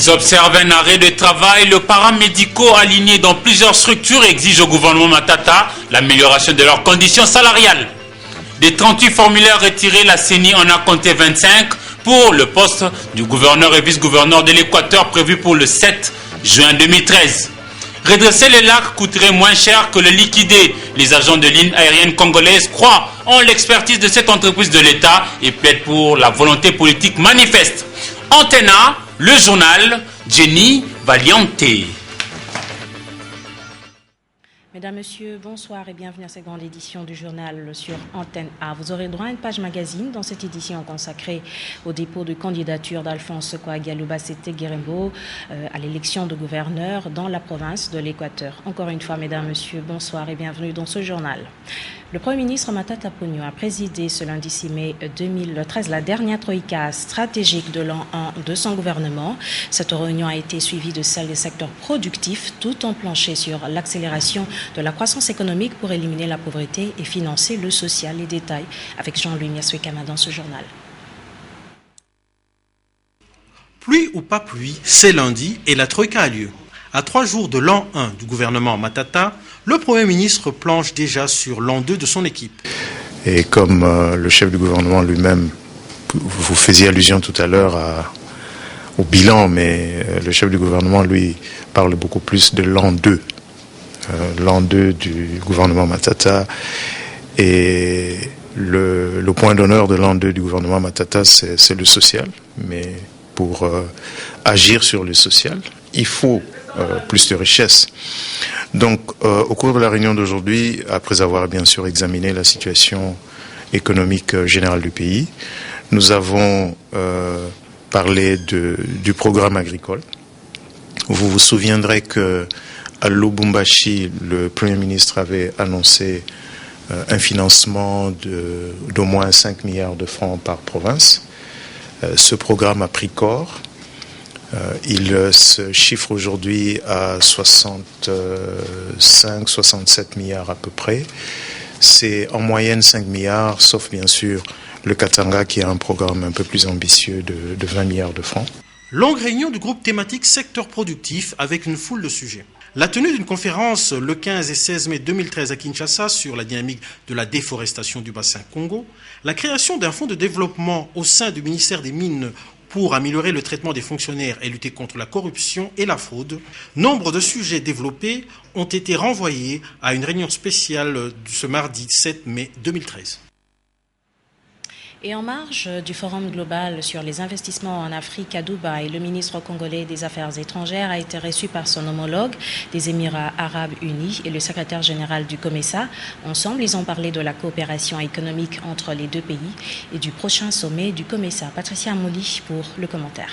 Ils observent un arrêt de travail. Le paramédicaux alignés dans plusieurs structures exigent au gouvernement Matata l'amélioration de leurs conditions salariales. Des 38 formulaires retirés, la CENI en a compté 25 pour le poste du gouverneur et vice-gouverneur de l'Équateur prévu pour le 7 juin 2013. Redresser les lacs coûterait moins cher que le liquider. Les agents de ligne aérienne congolaise croient en l'expertise de cette entreprise de l'État et plaident pour la volonté politique manifeste. Antenne A, le journal Jenny Valiante. Mesdames, Messieurs, bonsoir et bienvenue à cette grande édition du journal sur Antenne A. Vous aurez droit à une page magazine dans cette édition consacrée au dépôt de candidature d'Alphonse Kouagalouba Sete Guerembo à l'élection de gouverneur dans la province de l'Équateur. Encore une fois, Mesdames, Messieurs, bonsoir et bienvenue dans ce journal. Le Premier ministre Matata Ponyo a présidé ce lundi 6 mai 2013 la dernière troïka stratégique de l'an 1 de son gouvernement. Cette réunion a été suivie de celle des secteurs productifs, tout en planché sur l'accélération de la croissance économique pour éliminer la pauvreté et financer le social. Les détails avec Jean-Louis Miasouekama dans ce journal. Pluie ou pas pluie, c'est lundi et la troïka a lieu. À 3 jours de l'an 1 du gouvernement Matata, le Premier ministre planche déjà sur l'an 2 de son équipe. Et comme le chef du gouvernement lui-même, vous faisiez allusion tout à l'heure au bilan, mais le chef du gouvernement, lui, parle beaucoup plus de l'an 2. L'an 2 du gouvernement Matata. Et le point d'honneur de l'an 2 du gouvernement Matata, c'est le social. Mais pour agir sur le social, il faut plus de richesse. Donc, au cours de la réunion d'aujourd'hui, après avoir bien sûr examiné la situation économique générale du pays, nous avons parlé du programme agricole. Vous vous souviendrez que à Lubumbashi, le Premier ministre avait annoncé un financement d'au moins 5 milliards de francs par province. Ce programme a pris corps. Il se chiffre aujourd'hui à 65-67 milliards à peu près. C'est en moyenne 5 milliards, sauf bien sûr le Katanga qui a un programme un peu plus ambitieux de 20 milliards de francs. Longue réunion du groupe thématique secteur productif avec une foule de sujets. La tenue d'une conférence le 15 et 16 mai 2013 à Kinshasa sur la dynamique de la déforestation du bassin Congo, la création d'un fonds de développement au sein du ministère des Mines pour améliorer le traitement des fonctionnaires et lutter contre la corruption et la fraude, nombre de sujets développés ont été renvoyés à une réunion spéciale ce mardi 7 mai 2013. Et en marge du Forum global sur les investissements en Afrique à Dubaï, le ministre congolais des Affaires étrangères a été reçu par son homologue des Émirats arabes unis et le secrétaire général du COMESA. Ensemble, ils ont parlé de la coopération économique entre les deux pays et du prochain sommet du COMESA. Patricia Mouli pour le commentaire.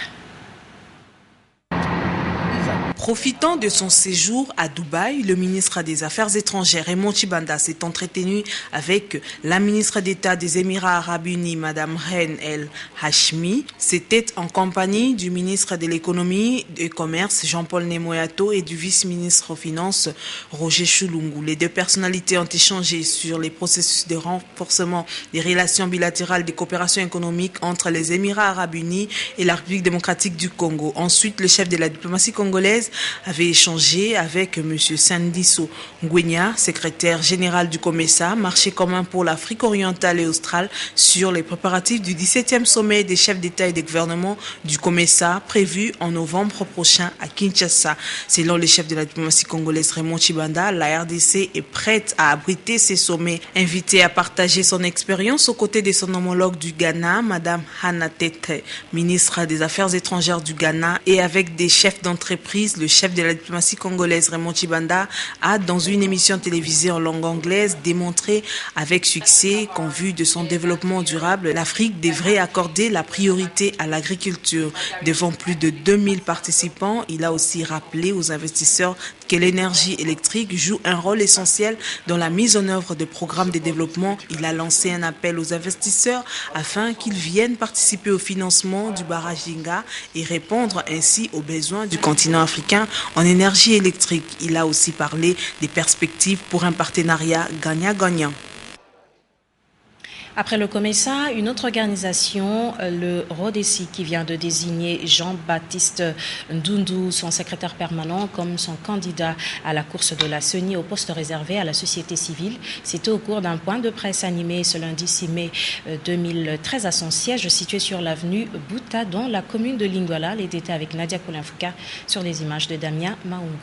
Profitant de son séjour à Dubaï, le ministre des Affaires étrangères Raymond Tshibanda s'est entretenu avec la ministre d'État des Émirats arabes unis, Madame Reine El Hashmi. C'était en compagnie du ministre de l'Économie et du Commerce, Jean-Paul Nemoyato, et du vice-ministre aux Finances, Roger Chulungu. Les deux personnalités ont échangé sur les processus de renforcement des relations bilatérales de coopération économique entre les Émirats arabes unis et la République démocratique du Congo. Ensuite, le chef de la diplomatie congolaise avait échangé avec M. Sandiso Ngwenya, secrétaire général du COMESA, marché commun pour l'Afrique orientale et australe, sur les préparatifs du 17e sommet des chefs d'État et de gouvernement du COMESA, prévu en novembre prochain à Kinshasa. Selon le chef de la diplomatie congolaise Raymond Tshibanda, la RDC est prête à abriter ces sommets. Invité à partager son expérience aux côtés de son homologue du Ghana, Mme Hannah Tete, ministre des Affaires étrangères du Ghana, et avec des chefs d'entreprise, le chef de la diplomatie congolaise Raymond Tshibanda a, dans une émission télévisée en langue anglaise, démontré avec succès qu'en vue de son développement durable, l'Afrique devrait accorder la priorité à l'agriculture. Devant plus de 2000 participants, il a aussi rappelé aux investisseurs que l'énergie électrique joue un rôle essentiel dans la mise en œuvre des programmes de développement. Il a lancé un appel aux investisseurs afin qu'ils viennent participer au financement du barrage d'Inga et répondre ainsi aux besoins du continent africain en énergie électrique. Il a aussi parlé des perspectives pour un partenariat gagnant-gagnant. Après le COMESA, une autre organisation, le RODESI, qui vient de désigner Jean-Baptiste Ndundu, son secrétaire permanent, comme son candidat à la course de la CENI au poste réservé à la société civile. C'était au cours d'un point de presse animé ce lundi 6 mai 2013 à son siège situé sur l'avenue Bouta, dans la commune de Lingwala. Les détails avec Nadia Kolinfouka sur les images de Damien Maungu.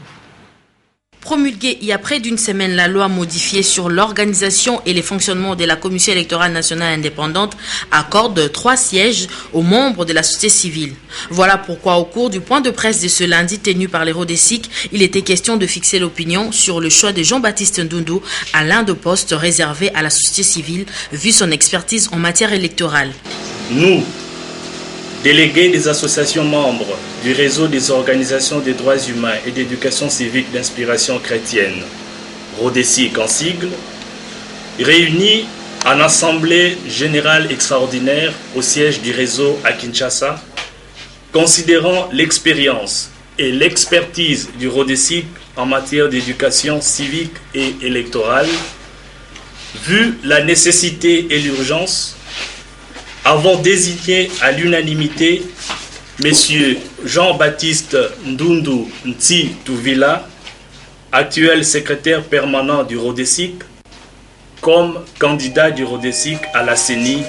Promulguée il y a près d'une semaine, la loi modifiée sur l'organisation et les fonctionnements de la Commission électorale nationale indépendante accorde 3 sièges aux membres de la société civile. Voilà pourquoi au cours du point de presse de ce lundi tenu par les RODESIC, il était question de fixer l'opinion sur le choix de Jean-Baptiste Ndundu à l'un des postes réservés à la société civile, vu son expertise en matière électorale. Nous, délégués des associations membres du réseau des organisations des droits humains et d'éducation civique d'inspiration chrétienne, RODESIC en sigle, réunis en assemblée générale extraordinaire au siège du réseau à Kinshasa, considérant l'expérience et l'expertise du RODESIC en matière d'éducation civique et électorale, vu la nécessité et l'urgence, avons désigné à l'unanimité M. Jean-Baptiste Ndundu Ntsi Tuvila, actuel secrétaire permanent du RODESIC, comme candidat du RODESIC à la CENI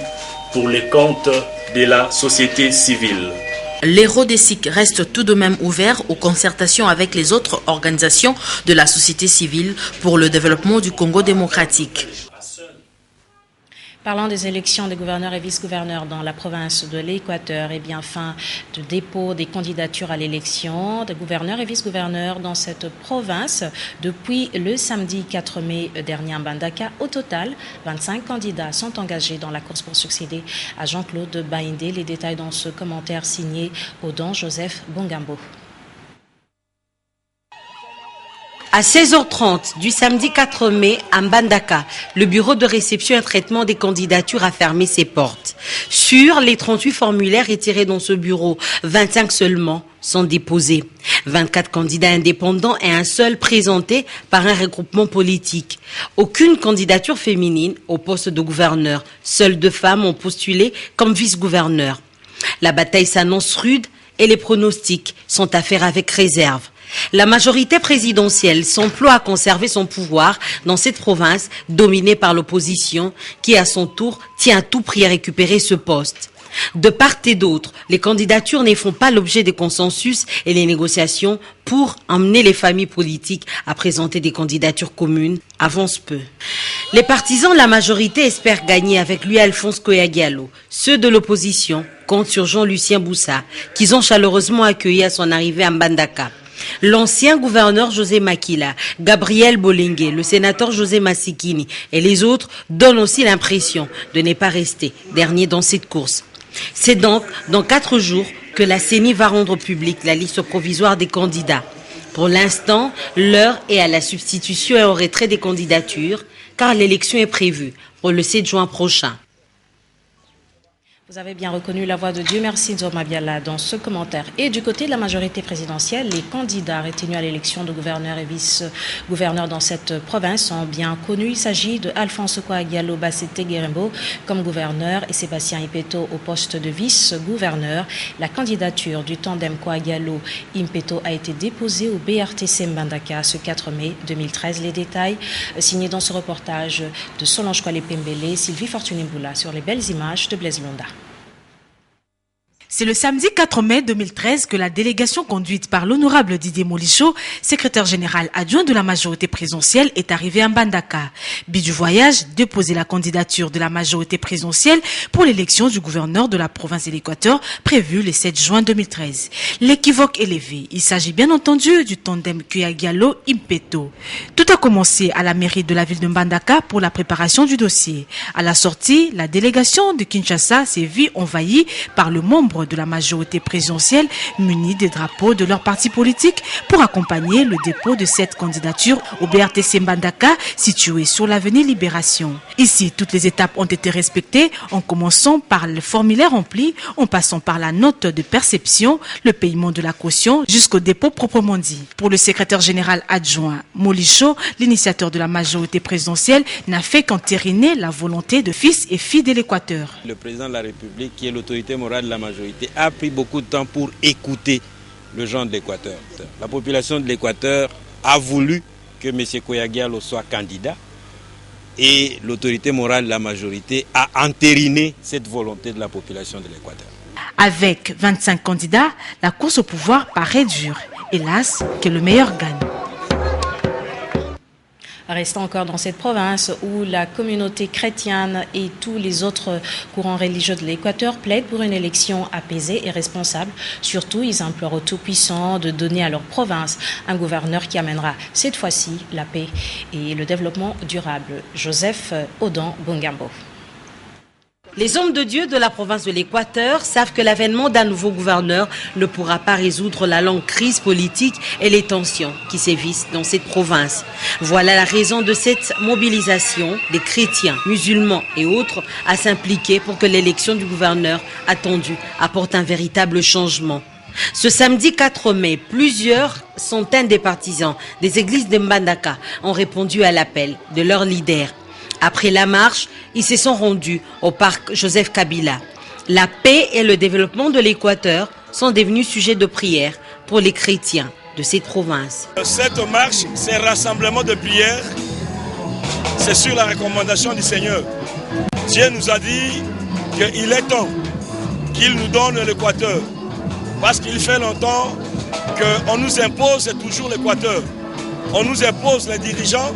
pour les comptes de la société civile. Les RODESIC restent tout de même ouverts aux concertations avec les autres organisations de la société civile pour le développement du Congo démocratique. Parlant des élections des gouverneurs et vice-gouverneurs dans la province de l'Équateur, et bien fin de dépôt des candidatures à l'élection des gouverneurs et vice-gouverneurs dans cette province depuis le samedi 4 mai dernier à Mbandaka. Au total, 25 candidats sont engagés dans la course pour succéder à Jean-Claude Baïndé. Les détails dans ce commentaire signé Odon Joseph Bongambo. À 16h30 du samedi 4 mai à Mbandaka, le bureau de réception et traitement des candidatures a fermé ses portes. Sur les 38 formulaires retirés dans ce bureau, 25 seulement sont déposés. 24 candidats indépendants et un seul présenté par un regroupement politique. Aucune candidature féminine au poste de gouverneur. Seules 2 femmes ont postulé comme vice-gouverneur. La bataille s'annonce rude et les pronostics sont à faire avec réserve. La majorité présidentielle s'emploie à conserver son pouvoir dans cette province dominée par l'opposition qui, à son tour, tient à tout prix à récupérer ce poste. De part et d'autre, les candidatures ne font pas l'objet des consensus et les négociations pour emmener les familles politiques à présenter des candidatures communes avancent peu. Les partisans de la majorité espèrent gagner avec lui Alphonse Koya-Diallo. Ceux de l'opposition comptent sur Jean-Lucien Boussa, qu'ils ont chaleureusement accueilli à son arrivée à Mbandaka. L'ancien gouverneur José Makila, Gabriel Bolengue, le sénateur José Massikini et les autres donnent aussi l'impression de ne pas rester dernier dans cette course. C'est donc dans 4 jours que la CENI va rendre publique la liste provisoire des candidats. Pour l'instant, l'heure est à la substitution et au retrait des candidatures, car l'élection est prévue pour le 7 juin prochain. Vous avez bien reconnu la voix de Dieu merci Nzoma Biala dans ce commentaire. Et du côté de la majorité présidentielle, les candidats retenus à l'élection de gouverneurs et vice-gouverneurs dans cette province sont bien connus. Il s'agit de Alphonse Koya-Diallo Bassete Guerembo comme gouverneur et Sébastien Impeto au poste de vice-gouverneur. La candidature du tandem Koya-Diallo Impeto a été déposée au BRTC Mbandaka ce 4 mai 2013. Les détails signés dans ce reportage de Solange Kwale Pembele, Sylvie Fortuné-Boula sur les belles images de Blaise Londa. C'est le samedi 4 mai 2013 que la délégation conduite par l'honorable Didier Molicho, secrétaire général adjoint de la majorité présidentielle, est arrivée à Mbandaka. But du voyage, déposer la candidature de la majorité présidentielle pour l'élection du gouverneur de la province de l'Équateur prévue le 7 juin 2013. L'équivoque est levé. Il s'agit bien entendu du tandem Koya-Diallo Impeto. Tout a commencé à la mairie de la ville de Mbandaka pour la préparation du dossier. À la sortie, la délégation de Kinshasa s'est vue envahie par le membre membres de la majorité présidentielle munis des drapeaux de leur parti politique pour accompagner le dépôt de cette candidature au BRTC Mbandaka situé sur l'avenue Libération. Ici, toutes les étapes ont été respectées en commençant par le formulaire rempli, en passant par la note de perception, le paiement de la caution jusqu'au dépôt proprement dit. Pour le secrétaire général adjoint Molicho, l'initiateur de la majorité présidentielle n'a fait qu'entériner la volonté de fils et filles de l'Équateur. Le président de la République, qui est l'autorité morale de la majorité, a pris beaucoup de temps pour écouter le gens de l'Équateur. La population de l'Équateur a voulu que M. Koya-Diallo soit candidat et l'autorité morale de la majorité a entériné cette volonté de la population de l'Équateur. Avec 25 candidats, la course au pouvoir paraît dure. Hélas, que le meilleur gagne. Restons encore dans cette province où la communauté chrétienne et tous les autres courants religieux de l'Équateur plaident pour une élection apaisée et responsable. Surtout, ils implorent au Tout-Puissant de donner à leur province un gouverneur qui amènera cette fois-ci la paix et le développement durable. Joseph Odan Bongambo. Les hommes de Dieu de la province de l'Équateur savent que l'avènement d'un nouveau gouverneur ne pourra pas résoudre la longue crise politique et les tensions qui sévissent dans cette province. Voilà la raison de cette mobilisation des chrétiens, musulmans et autres à s'impliquer pour que l'élection du gouverneur attendu apporte un véritable changement. Ce samedi 4 mai, plusieurs centaines de partisans des églises de Mbandaka ont répondu à l'appel de leur leader. Après la marche, ils se sont rendus au parc Joseph Kabila. La paix et le développement de l'Équateur sont devenus sujets de prière pour les chrétiens de cette province. Cette marche, c'est un rassemblement de prière, c'est sur la recommandation du Seigneur. Dieu nous a dit qu'il est temps qu'il nous donne l'Équateur, parce qu'il fait longtemps qu'on nous impose toujours l'Équateur. On nous impose les dirigeants,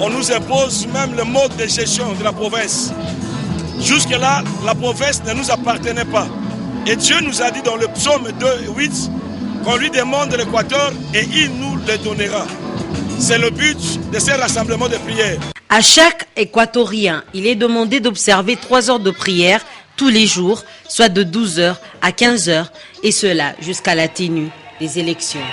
on nous impose même le mode de gestion de la province. Jusque-là, la province ne nous appartenait pas. Et Dieu nous a dit dans le psaume 2:8 qu'on lui demande l'Équateur et il nous le donnera. C'est le but de ces rassemblements de prière. À chaque Équatorien, il est demandé d'observer 3 heures de prière tous les jours, soit de 12 heures à 15 heures, et cela jusqu'à la tenue des élections.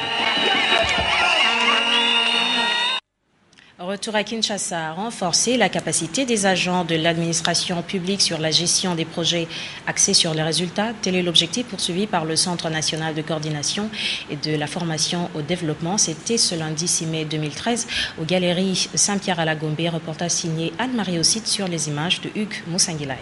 Retour à Kinshasa, renforcer la capacité des agents de l'administration publique sur la gestion des projets axés sur les résultats. Tel est l'objectif poursuivi par le Centre national de coordination et de la formation au développement. C'était ce lundi 6 mai 2013 aux Galeries Saint-Pierre à la Gombe. Reportage signé Anne-Marie Ossite sur les images de Hugues Moussangilay.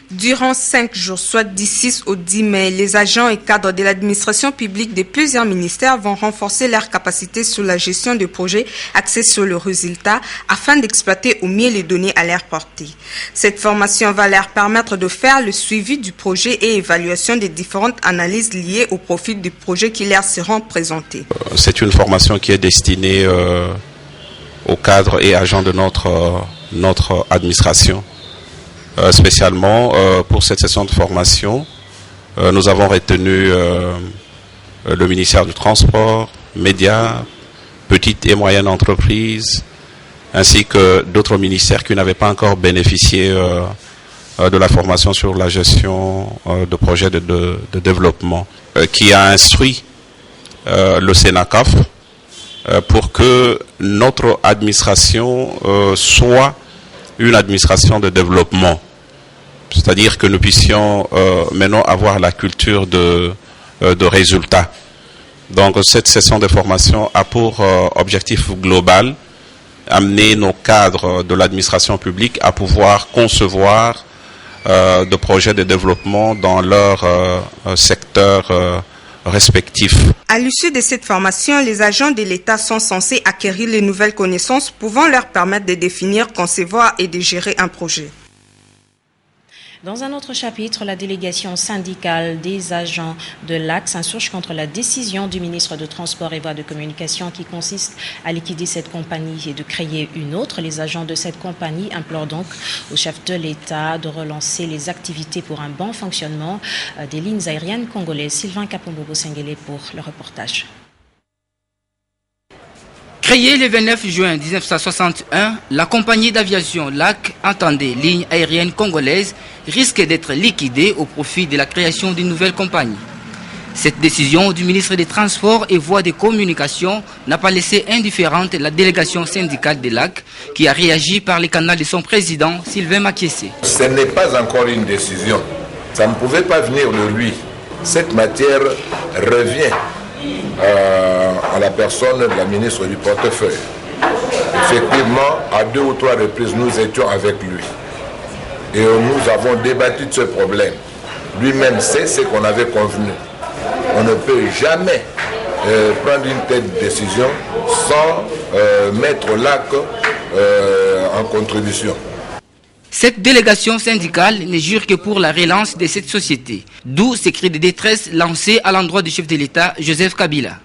Durant 5 jours, soit du 6 au 10 mai, les agents et cadres de l'administration publique de plusieurs ministères vont renforcer leur capacité sur la gestion de projets axés sur le résultat afin d'exploiter au mieux les données à leur portée. Cette formation va leur permettre de faire le suivi du projet et évaluation des différentes analyses liées au profil du projet qui leur seront présentées. C'est une formation qui est destinée aux cadres et agents de notre administration. Spécialement pour cette session de formation, nous avons retenu le ministère du Transport, médias, petites et moyennes entreprises, ainsi que d'autres ministères qui n'avaient pas encore bénéficié de la formation sur la gestion de projets de développement, qui a instruit le Sénacaf pour que notre administration soit une administration de développement, c'est-à-dire que nous puissions maintenant avoir la culture de résultats. Donc cette session de formation a pour objectif global amener nos cadres de l'administration publique à pouvoir concevoir de projets de développement dans leur secteur respectif. À l'issue de cette formation, les agents de l'État sont censés acquérir les nouvelles connaissances pouvant leur permettre de définir, concevoir et de gérer un projet. Dans un autre chapitre, la délégation syndicale des agents de l'AC s'insurge contre la décision du ministre de Transport et Voies de Communication qui consiste à liquider cette compagnie et de créer une autre. Les agents de cette compagnie implorent donc au chef de l'État de relancer les activités pour un bon fonctionnement des lignes aériennes congolaises. Sylvain Kapombobo Sengele pour le reportage. Créée le 29 juin 1961, la compagnie d'aviation LAC, entendée Ligne aérienne congolaise, risque d'être liquidée au profit de la création d'une nouvelle compagnie. Cette décision du ministre des Transports et Voies de Communication n'a pas laissé indifférente la délégation syndicale de LAC qui a réagi par les canaux de son président Sylvain Makiessé. Ce n'est pas encore une décision. Ça ne pouvait pas venir de lui. Cette matière revient à la personne de la ministre du portefeuille. Effectivement, à 2 ou 3 reprises, nous étions avec lui. Et nous avons débattu de ce problème. Lui-même sait ce qu'on avait convenu. On ne peut jamais prendre une telle décision sans mettre l'AC en contribution. Cette délégation syndicale ne jure que pour la relance de cette société, d'où ces cris de détresse lancés à l'endroit du chef de l'État, Joseph Kabila.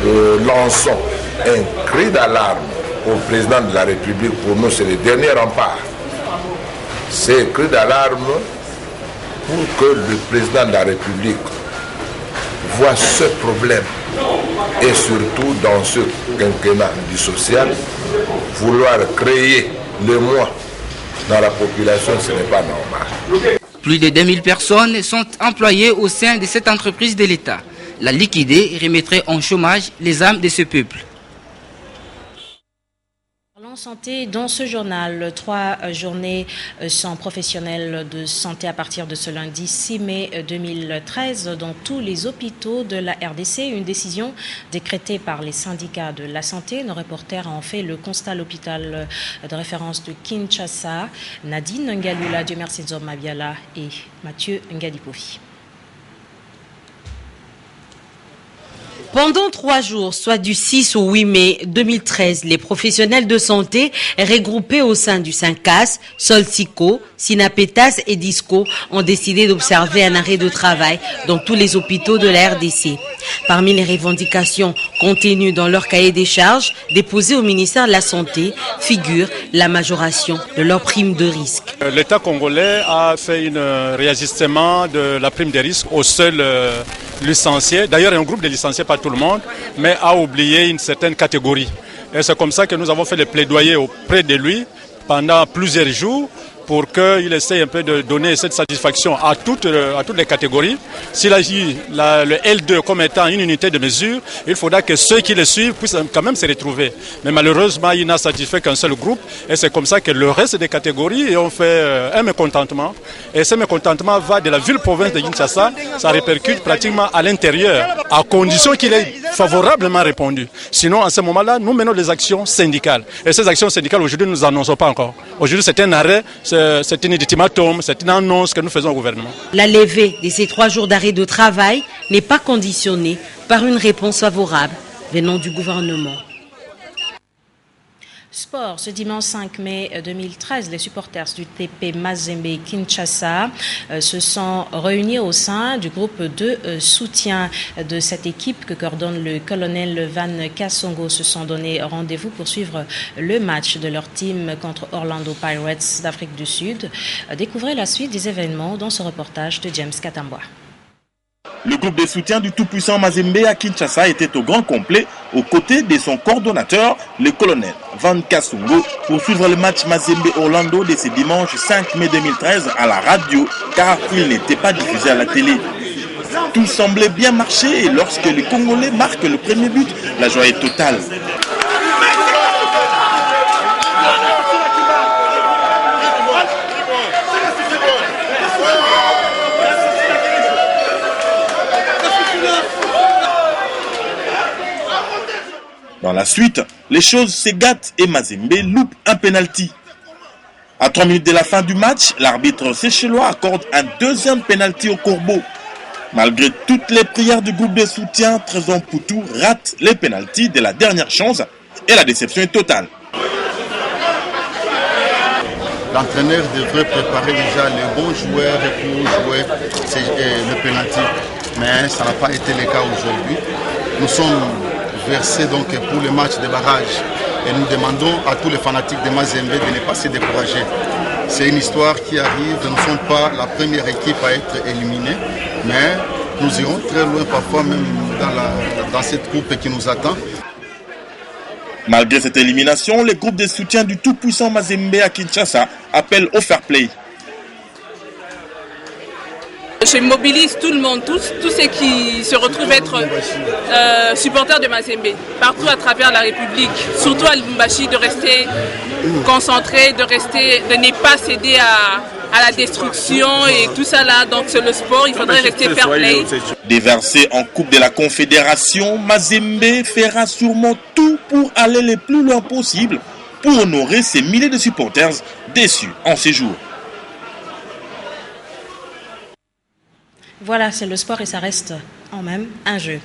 Nous lançons un cri d'alarme au président de la République. Pour nous, c'est le dernier rempart. C'est un cri d'alarme pour que le président de la République voit ce problème et surtout dans ce quinquennat du social, vouloir créer le moi dans la population, ce n'est pas normal. Plus de 2000 personnes sont employées au sein de cette entreprise de l'État. La liquider remettrait en chômage les âmes de ce peuple. En santé, dans ce journal, 3 journées sans professionnels de santé à partir de ce lundi 6 mai 2013 dans tous les hôpitaux de la RDC. Une décision décrétée par les syndicats de la santé. Nos reporters ont fait le constat à l'hôpital de référence de Kinshasa. Nadine Ngalula, Dieu merci Nzom Mabiala et Mathieu Ngadipofi. Pendant 3 jours, soit du 6 au 8 mai 2013, les professionnels de santé regroupés au sein du SYNCAS, Solsico, Sinapetas et Disco ont décidé d'observer un arrêt de travail dans tous les hôpitaux de la RDC. Parmi les revendications contenues dans leur cahier des charges déposé au ministère de la Santé figure la majoration de leur prime de risque. L'État congolais a fait un réajustement de la prime de risque aux seuls licenciés. D'ailleurs, un groupe de licenciés, pas tout le monde, mais a oublié une certaine catégorie. Et c'est comme ça que nous avons fait le plaidoyer auprès de lui pendant plusieurs jours pour qu'il essaye un peu de donner cette satisfaction à toutes les catégories. S'il agit le L2 comme étant une unité de mesure, il faudra que ceux qui le suivent puissent quand même se retrouver. Mais malheureusement, il n'a satisfait qu'un seul groupe et c'est comme ça que le reste des catégories ont fait un mécontentement. Et ce mécontentement va de la ville-province de Kinshasa, ça répercute pratiquement à l'intérieur, à condition qu'il ait favorablement répondu. Sinon, à ce moment-là, nous menons des actions syndicales. Et ces actions syndicales, aujourd'hui, nous n'annonçons pas encore. Aujourd'hui, c'est un arrêt. C'est un ultimatum, c'est une annonce que nous faisons au gouvernement. La levée de ces 3 jours d'arrêt de travail n'est pas conditionnée par une réponse favorable venant du gouvernement. Sport, ce dimanche 5 mai 2013, les supporters du TP Mazembe Kinshasa se sont réunis au sein du groupe de soutien de cette équipe que coordonne le colonel Van Kassongo. Se sont donné rendez-vous pour suivre le match de leur team contre Orlando Pirates d'Afrique du Sud. Découvrez la suite des événements dans ce reportage de James Katambwa. Le groupe de soutien du tout-puissant Mazembe à Kinshasa était au grand complet aux côtés de son coordonnateur, le colonel Van Kassongo, pour suivre le match Mazembe-Orlando de ce dimanche 5 mai 2013 à la radio, car il n'était pas diffusé à la télé. Tout semblait bien marcher et lorsque les Congolais marquent le premier but, la joie est totale. Dans la suite, les choses se gâtent et Mazembe loupe un penalty. À 3 minutes de la fin du match, l'arbitre séchellois accorde un deuxième penalty au Corbeau. Malgré toutes les prières du groupe de soutien, Trésor Poutou rate les penaltys de la dernière chance et la déception est totale. L'entraîneur devrait préparer déjà les bons joueurs pour jouer le penalty. Mais ça n'a pas été le cas aujourd'hui. Nous sommes versés donc pour le match de barrage et nous demandons à tous les fanatiques de Mazembe de ne pas se décourager. C'est une histoire qui arrive, nous ne sommes pas la première équipe à être éliminée, mais nous irons très loin, parfois même dans cette coupe qui nous attend. Malgré cette élimination, les groupes de soutien du tout-puissant Mazembe à Kinshasa appellent au fair play. Je mobilise tout le monde, tous ceux qui se retrouvent être supporters de Mazembe, partout à travers la République, surtout à Lubumbashi, de rester concentrés, de ne pas céder à la destruction et tout ça là. Donc c'est le sport, il faudrait rester fair play. Déversé en Coupe de la Confédération, Mazembe fera sûrement tout pour aller le plus loin possible pour honorer ces milliers de supporters déçus en séjour. Voilà, c'est le sport et ça reste en même un jeu.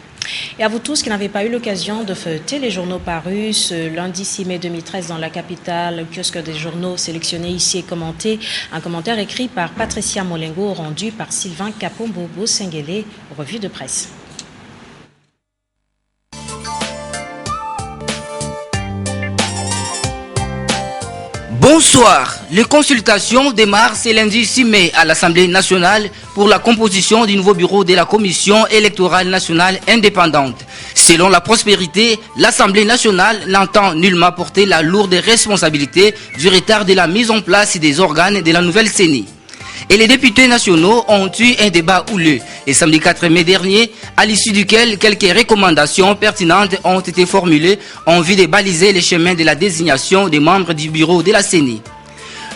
Et à vous tous qui n'avez pas eu l'occasion de feuilleter les journaux parus ce lundi 6 mai 2013 dans la capitale, kiosque des journaux sélectionnés ici et commentés, un commentaire écrit par Patricia Molengo rendu par Sylvain Kapombobo Sengele, revue de presse. Bonsoir. Les consultations démarrent ce lundi 6 mai à l'Assemblée nationale pour la composition du nouveau bureau de la Commission électorale nationale indépendante. Selon la prospérité, l'Assemblée nationale n'entend nullement porter la lourde responsabilité du retard de la mise en place des organes de la nouvelle CENI. Et les députés nationaux ont eu un débat houleux le samedi 4 mai dernier, à l'issue duquel quelques recommandations pertinentes ont été formulées en vue de baliser les chemins de la désignation des membres du bureau de la CENI.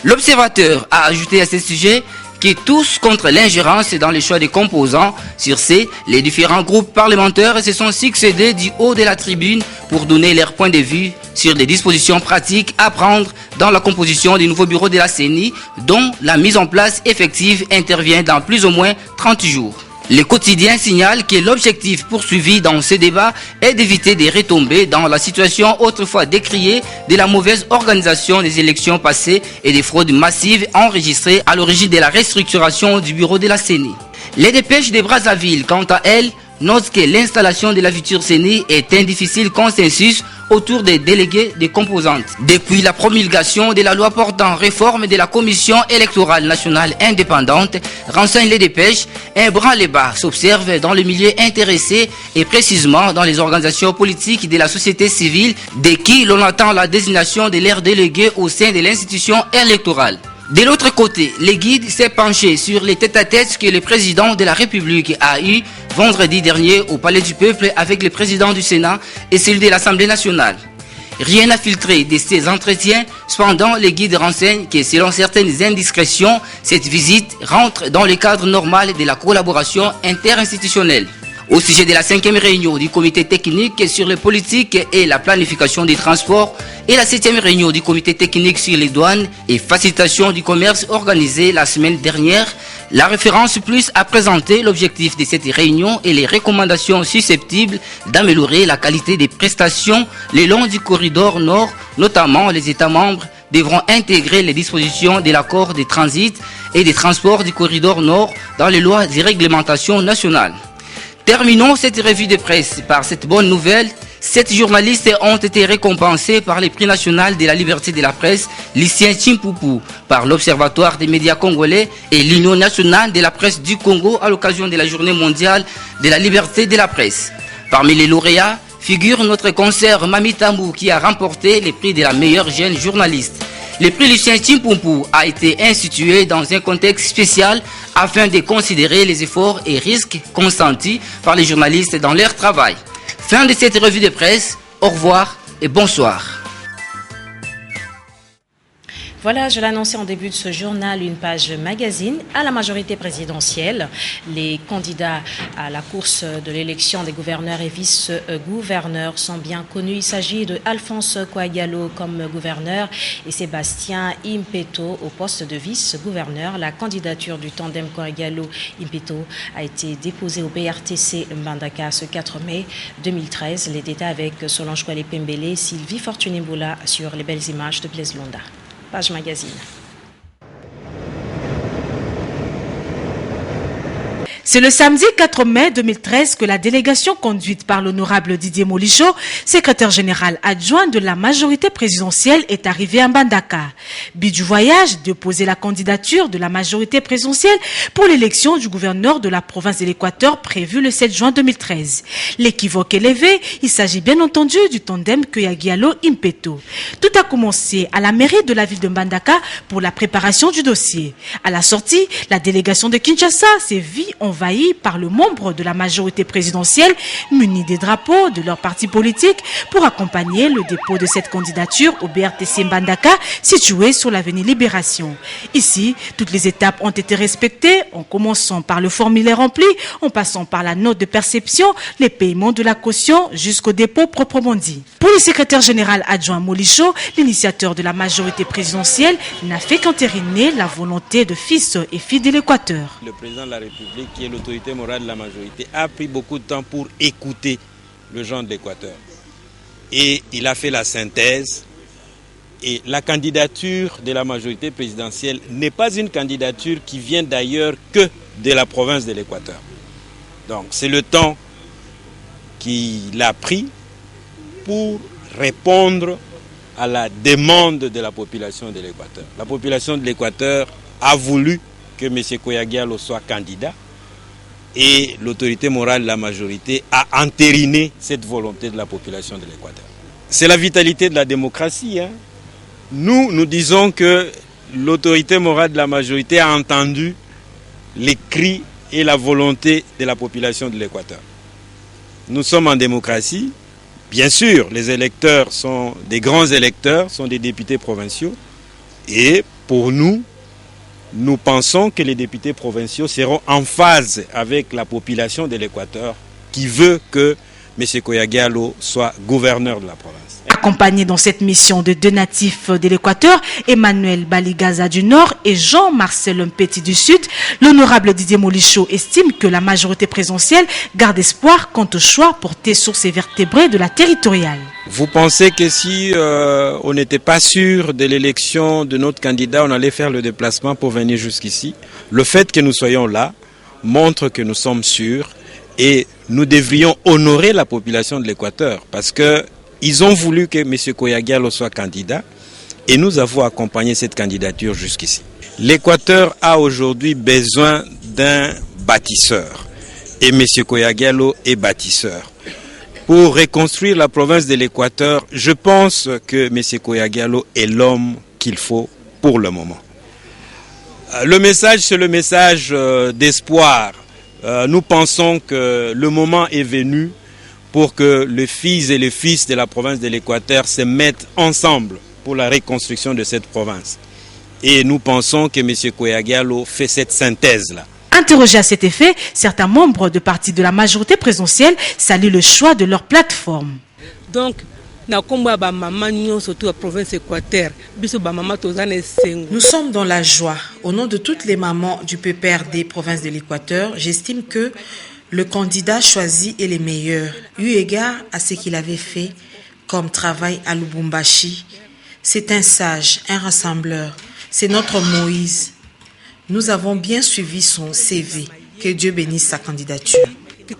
L'observateur a ajouté à ce sujet que tous contre l'ingérence dans les choix des composants. Sur ce, les différents groupes parlementaires se sont succédés du haut de la tribune pour donner leur point de vue sur les dispositions pratiques à prendre dans la composition du nouveau bureau de la CENI, dont la mise en place effective intervient dans plus ou moins 30 jours. Le quotidien signale que l'objectif poursuivi dans ce débat est d'éviter des retombées dans la situation autrefois décriée de la mauvaise organisation des élections passées et des fraudes massives enregistrées à l'origine de la restructuration du bureau de la CENI. Les dépêches de Brazzaville, quant à elles, notent que l'installation de la future CENI est un difficile consensus autour des délégués des composantes. Depuis la promulgation de la loi portant réforme de la Commission électorale nationale indépendante, renseignent les dépêches, un branle-bas s'observe dans le milieu intéressé et précisément dans les organisations politiques de la société civile de qui l'on attend la désignation de leurs délégués au sein de l'institution électorale. De l'autre côté, le guide s'est penché sur les tête-à-tête que le président de la République a eu vendredi dernier au Palais du Peuple avec le président du Sénat et celui de l'Assemblée nationale. Rien n'a filtré de ces entretiens, cependant le guide renseigne que selon certaines indiscrétions, cette visite rentre dans le cadre normal de la collaboration interinstitutionnelle. Au sujet de la 5e réunion du comité technique sur les politiques et la planification des transports et la 7e réunion du comité technique sur les douanes et facilitation du commerce organisée la semaine dernière, la référence plus a présenté l'objectif de cette réunion et les recommandations susceptibles d'améliorer la qualité des prestations le long du corridor nord, notamment les États membres devront intégrer les dispositions de l'accord de transit et des transports du corridor nord dans les lois et réglementations nationales. Terminons cette revue de presse par cette bonne nouvelle. 7 journalistes ont été récompensés par le prix national de la liberté de la presse, Lucien Chimpoupou, par l'Observatoire des médias congolais et l'Union nationale de la presse du Congo à l'occasion de la journée mondiale de la liberté de la presse. Parmi les lauréats figure notre consoeur Mami Tambou qui a remporté le prix de la meilleure jeune journaliste. Le prix Lucien Chimpoupou a été institué dans un contexte spécial afin de considérer les efforts et risques consentis par les journalistes dans leur travail. Fin de cette revue de presse, au revoir et bonsoir. Voilà, je l'annonçais en début de ce journal, une page magazine à la majorité présidentielle. Les candidats à la course de l'élection des gouverneurs et vice-gouverneurs sont bien connus. Il s'agit de Alphonse Kouagalo comme gouverneur et Sébastien Impeto au poste de vice-gouverneur. La candidature du tandem Kouagalo-Impeto a été déposée au BRTC Mbandaka ce 4 mai 2013. Les détails avec Solange Koualé Pembele, Sylvie Fortuné-Boula sur les belles images de Blaise Londa. Page magazine. C'est le samedi 4 mai 2013 que la délégation conduite par l'honorable Didier Molicho, secrétaire général adjoint de la majorité présidentielle, est arrivée à Mbandaka. But du voyage, déposer la candidature de la majorité présidentielle pour l'élection du gouverneur de la province de l'Équateur prévue le 7 juin 2013. L'équivoque élevé, il s'agit bien entendu du tandem Koyagialo-Impeto. Tout a commencé à la mairie de la ville de Mbandaka pour la préparation du dossier. À la sortie, la délégation de Kinshasa s'est vue envahie par le membre de la majorité présidentielle munis des drapeaux de leur parti politique pour accompagner le dépôt de cette candidature au BRTC Mbandaka situé sur l'avenue Libération. Ici, toutes les étapes ont été respectées en commençant par le formulaire rempli, en passant par la note de perception, les paiements de la caution jusqu'au dépôt proprement dit. Pour le secrétaire général adjoint Molicho, l'initiateur de la majorité présidentielle n'a fait qu'entériner la volonté de fils et filles de l'Équateur. Le président de la République, qui est l'autorité morale de la majorité, a pris beaucoup de temps pour écouter le gens de l'Équateur. Et il a fait la synthèse. Et la candidature de la majorité présidentielle n'est pas une candidature qui vient d'ailleurs que de la province de l'Équateur. Donc c'est le temps qu'il a pris pour répondre à la demande de la population de l'Équateur. La population de l'Équateur a voulu que M. Koyagialo soit candidat et l'autorité morale de la majorité a entériné cette volonté de la population de l'Équateur. C'est la vitalité de la démocratie. Nous disons que l'autorité morale de la majorité a entendu les cris et la volonté de la population de l'Équateur. Nous sommes en démocratie. Bien sûr, les électeurs sont des grands électeurs, sont des députés provinciaux. Et pour nous, nous pensons que les députés provinciaux seront en phase avec la population de l'Équateur qui veut que M. Koyagialo soit gouverneur de la province. Accompagné dans cette mission de deux natifs de l'Équateur, Emmanuel Baligaza du Nord et Jean-Marcel Mpeti du Sud, l'honorable Didier Molicho estime que la majorité présidentielle garde espoir quant au choix porté sur ses vertébrés de la territoriale. Vous pensez que si on n'était pas sûr de l'élection de notre candidat, on allait faire le déplacement pour venir jusqu'ici? Le fait que nous soyons là montre que nous sommes sûrs et nous devrions honorer la population de l'Équateur parce que ils ont voulu que M. Koyagialo soit candidat et nous avons accompagné cette candidature jusqu'ici. L'Équateur a aujourd'hui besoin d'un bâtisseur et M. Koyagialo est bâtisseur. Pour reconstruire la province de l'Équateur, je pense que M. Koyagialo est l'homme qu'il faut pour le moment. Le message, c'est le message d'espoir. Nous pensons que le moment est venu pour que les filles et les fils de la province de l'Équateur se mettent ensemble pour la reconstruction de cette province. Et nous pensons que M. Koyagialo fait cette synthèse-là. Interrogés à cet effet, certains membres de partis de la majorité présidentielle saluent le choix de leur plateforme. Donc, nous sommes dans la joie. Au nom de toutes les mamans du PPR des provinces de l'Équateur, j'estime que le candidat choisi est le meilleur, eu égard à ce qu'il avait fait comme travail à Lubumbashi. C'est un sage, un rassembleur. C'est notre Moïse. Nous avons bien suivi son CV. Que Dieu bénisse sa candidature. Je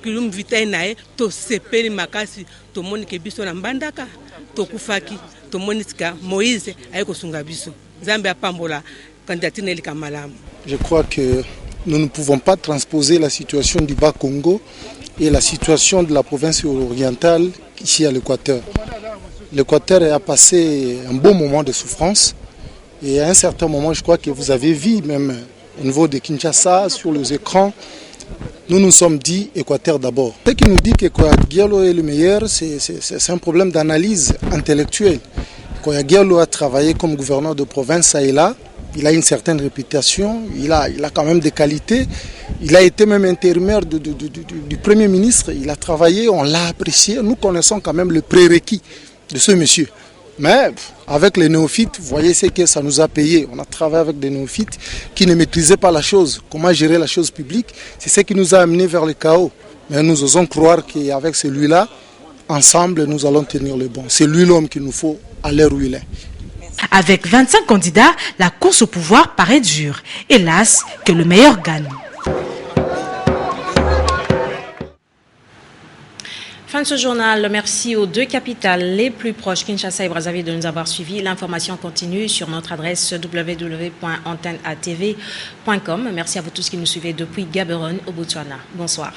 crois que nous ne pouvons pas transposer la situation du Bas-Congo et la situation de la province orientale ici à l'Équateur. L'Équateur a passé un bon moment de souffrance et à un certain moment, je crois que vous avez vu même au niveau de Kinshasa, sur les écrans, nous nous sommes dit Équateur d'abord. Ce qui nous dit que Koyagialo est le meilleur, c'est un problème d'analyse intellectuelle. Koyagialo a travaillé comme gouverneur de province ça et là. Il a une certaine réputation, il a quand même des qualités. Il a été même intérimaire du Premier ministre. Il a travaillé, on l'a apprécié. Nous connaissons quand même le prérequis de ce monsieur. Mais avec les néophytes, vous voyez ce que ça nous a payé. On a travaillé avec des néophytes qui ne maîtrisaient pas la chose. Comment gérer la chose publique, c'est ce qui nous a amenés vers le chaos. Mais nous osons croire qu'avec celui-là, ensemble, nous allons tenir le bon. C'est lui l'homme qu'il nous faut à l'heure où il est. Avec 25 candidats, la course au pouvoir paraît dure. Hélas, que le meilleur gagne. Fin de ce journal. Merci aux deux capitales les plus proches, Kinshasa et Brazzaville, de nous avoir suivis. L'information continue sur notre adresse www.antenne-atv.com. Merci à vous tous qui nous suivez depuis Gaborone au Botswana. Bonsoir.